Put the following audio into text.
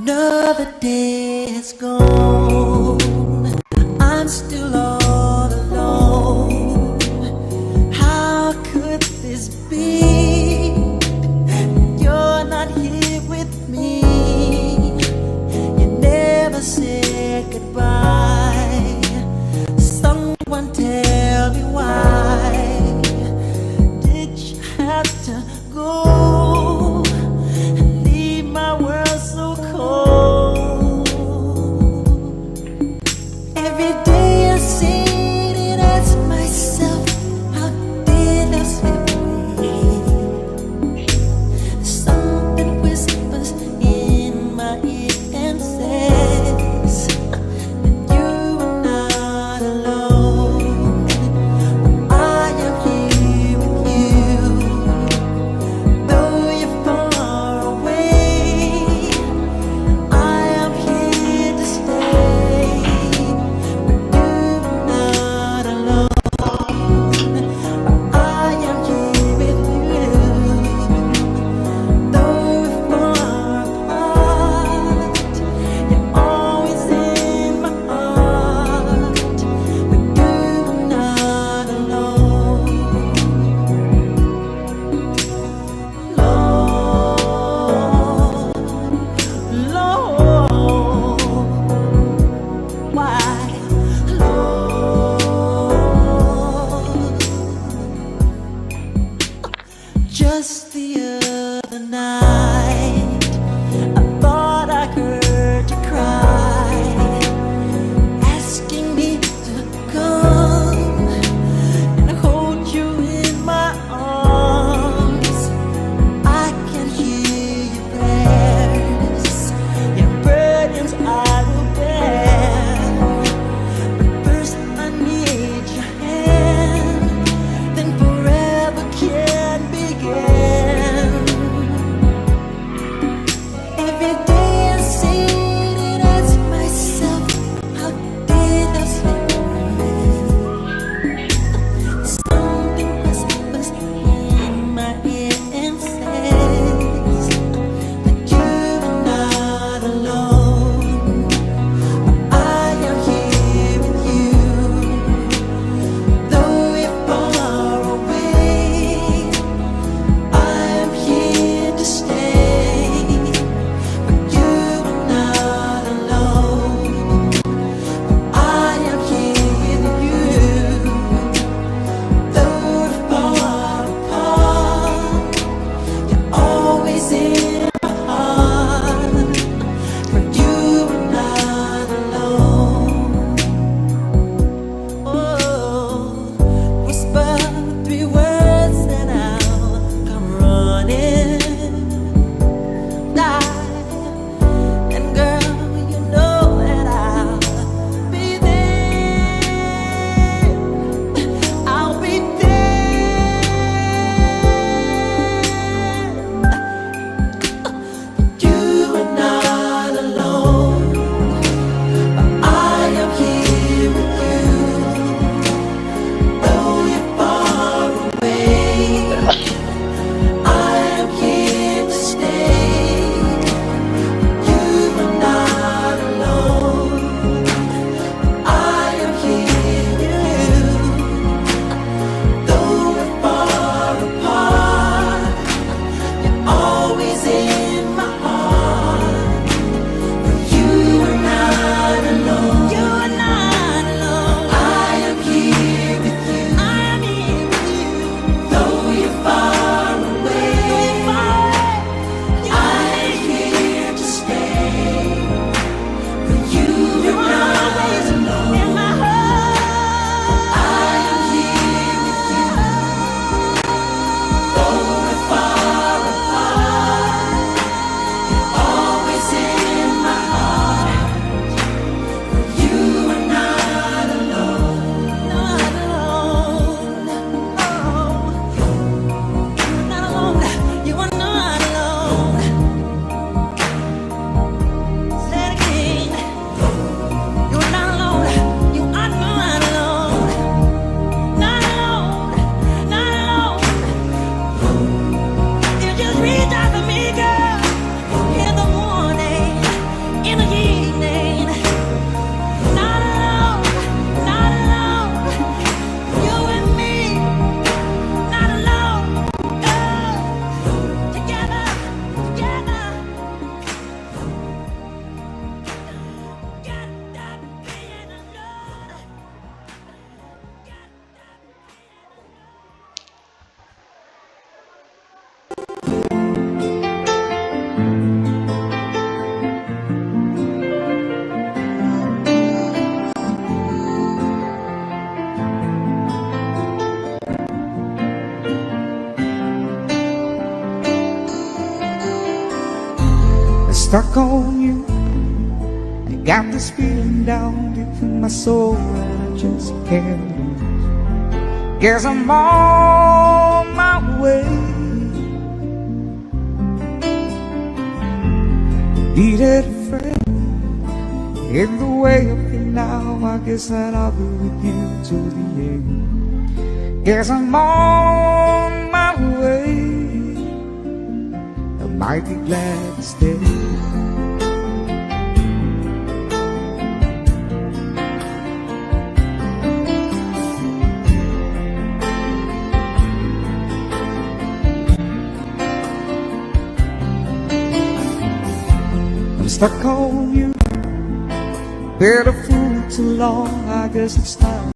Another day is gone. I'm still all alone. How could this be? You're not here with me. You never said goodbye. Someone tell me why did you have to go and leave my world so cold? Every day I sit and ask myself, how did I slip away? Something whispers in my ear and says that you are not alone. I am here with you, though you're far away. I am here to stay, but you're not alone. I am here with you, though we're far apart. You're always in my heart, but you're not alone. Lord, why, Lord? Just the other night, I thought I heard you cry, asking me to come and hold you in my arms. I can hear your prayers, your burdens I will bear. But first I need your hand, then forever can begin. stuck on you. I got this feeling down deep in my soul that I just can't lose. Guess I'm on my way. Needed a friend in the way of you now. I guess that I'll be with you to the end. Guess I'm on my way. I might be glad to stay. I'm stuck on you. Been a fool too long. I guess it's time